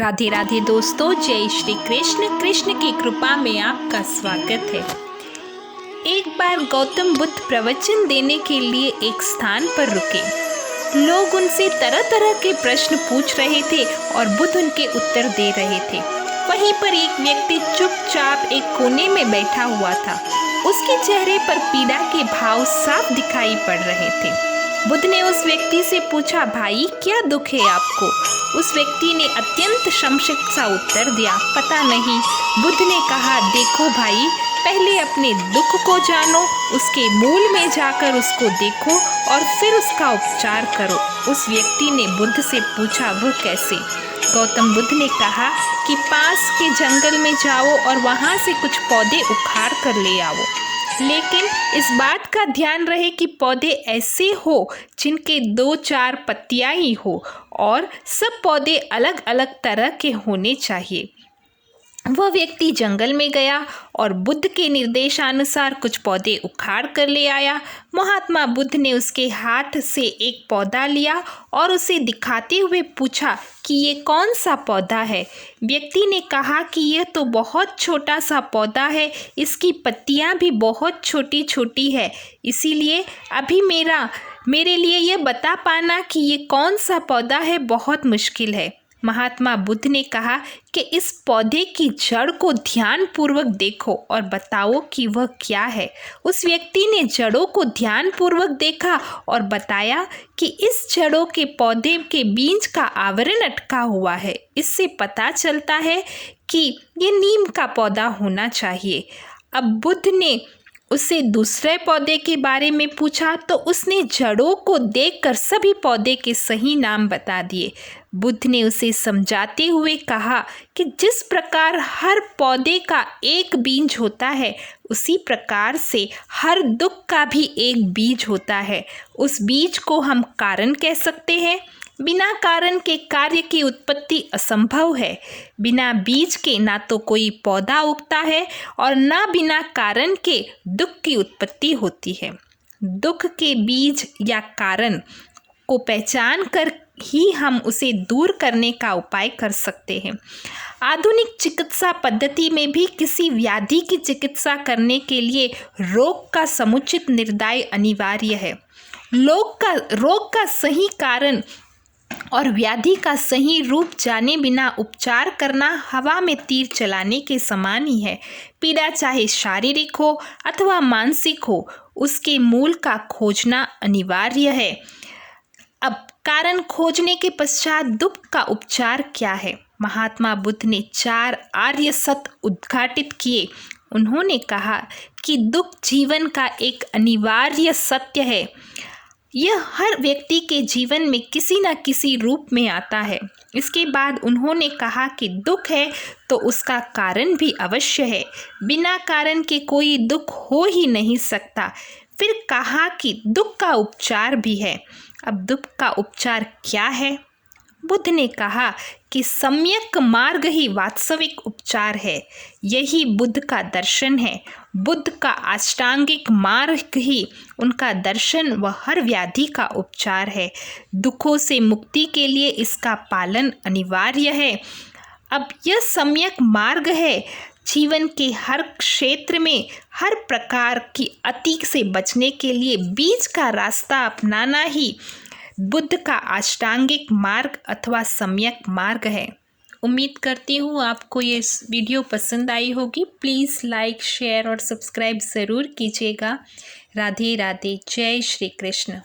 राधे राधे दोस्तों, जय श्री कृष्ण। कृष्ण की कृपा में आपका स्वागत है। एक बार गौतम बुद्ध प्रवचन देने के लिए एक स्थान पर रुके। लोग उनसे तरह तरह के प्रश्न पूछ रहे थे और बुद्ध उनके उत्तर दे रहे थे। वहीं पर एक व्यक्ति चुपचाप एक कोने में बैठा हुआ था। उसके चेहरे पर पीड़ा के भाव साफ दिखाई पड़ रहे थे। बुद्ध ने उस व्यक्ति से पूछा, भाई क्या दुख है आपको? उस व्यक्ति ने अत्यंत संक्षिप्त सा उत्तर दिया, पता नहीं। बुद्ध ने कहा, देखो भाई, पहले अपने दुख को जानो, उसके मूल में जाकर उसको देखो और फिर उसका उपचार करो। उस व्यक्ति ने बुद्ध से पूछा, वह कैसे? गौतम बुद्ध ने कहा कि पास के जंगल में जाओ और वहाँ से कुछ पौधे उखाड़ कर ले आओ, लेकिन इस बात का ध्यान रहे कि पौधे ऐसे हो जिनके 2-4 पत्तियां ही हो और सब पौधे अलग अलग तरह के होने चाहिए। वह व्यक्ति जंगल में गया और बुद्ध के निर्देशानुसार कुछ पौधे उखाड़ कर ले आया। महात्मा बुद्ध ने उसके हाथ से एक पौधा लिया और उसे दिखाते हुए पूछा कि ये कौन सा पौधा है? व्यक्ति ने कहा कि यह तो बहुत छोटा सा पौधा है, इसकी पत्तियां भी बहुत छोटी छोटी है, इसीलिए अभी मेरे लिए यह बता पाना कि ये कौन सा पौधा है बहुत मुश्किल है। महात्मा बुद्ध ने कहा कि इस पौधे की जड़ को ध्यानपूर्वक देखो और बताओ कि वह क्या है। उस व्यक्ति ने जड़ों को ध्यानपूर्वक देखा और बताया कि इस जड़ों के पौधे के बीज का आवरण अटका हुआ है। इससे पता चलता है कि ये नीम का पौधा होना चाहिए। अब बुद्ध ने उससे दूसरे पौधे के बारे में पूछा तो उसने जड़ों को देखकर सभी पौधे के सही नाम बता दिए। बुद्ध ने उसे समझाते हुए कहा कि जिस प्रकार हर पौधे का एक बीज होता है, उसी प्रकार से हर दुख का भी एक बीज होता है। उस बीज को हम कारण कह सकते हैं। बिना कारण के कार्य की उत्पत्ति असंभव है। बिना बीज के ना तो कोई पौधा उगता है और ना बिना कारण के दुख की उत्पत्ति होती है। दुख के बीज या कारण को पहचान कर ही हम उसे दूर करने का उपाय कर सकते हैं। आधुनिक चिकित्सा पद्धति में भी किसी व्याधि की चिकित्सा करने के लिए रोग का समुचित निर्णय अनिवार्य है। रोग का सही कारण और व्याधि का सही रूप जाने बिना उपचार करना हवा में तीर चलाने के समान ही है। पीड़ा चाहे शारीरिक हो अथवा मानसिक हो, उसके मूल का खोजना अनिवार्य है। अब कारण खोजने के पश्चात दुख का उपचार क्या है? महात्मा बुद्ध ने 4 आर्य सत्य उद्घाटित किए। उन्होंने कहा कि दुख जीवन का एक अनिवार्य सत्य है। यह हर व्यक्ति के जीवन में किसी न किसी रूप में आता है। इसके बाद उन्होंने कहा कि दुख है तो उसका कारण भी अवश्य है। बिना कारण के कोई दुख हो ही नहीं सकता। फिर कहा कि दुख का उपचार भी है। अब दुख का उपचार क्या है? बुद्ध ने कहा कि सम्यक मार्ग ही वास्तविक उपचार है। यही बुद्ध का दर्शन है। बुद्ध का अष्टांगिक मार्ग ही उनका दर्शन व हर व्याधि का उपचार है। दुखों से मुक्ति के लिए इसका पालन अनिवार्य है। अब यह सम्यक मार्ग है। जीवन के हर क्षेत्र में हर प्रकार की अति से बचने के लिए बीच का रास्ता अपनाना ही बुद्ध का अष्टांगिक मार्ग अथवा सम्यक मार्ग है। उम्मीद करती हूँ आपको ये वीडियो पसंद आई होगी। प्लीज़ लाइक, शेयर और सब्सक्राइब ज़रूर कीजिएगा। राधे राधे, जय श्री कृष्ण।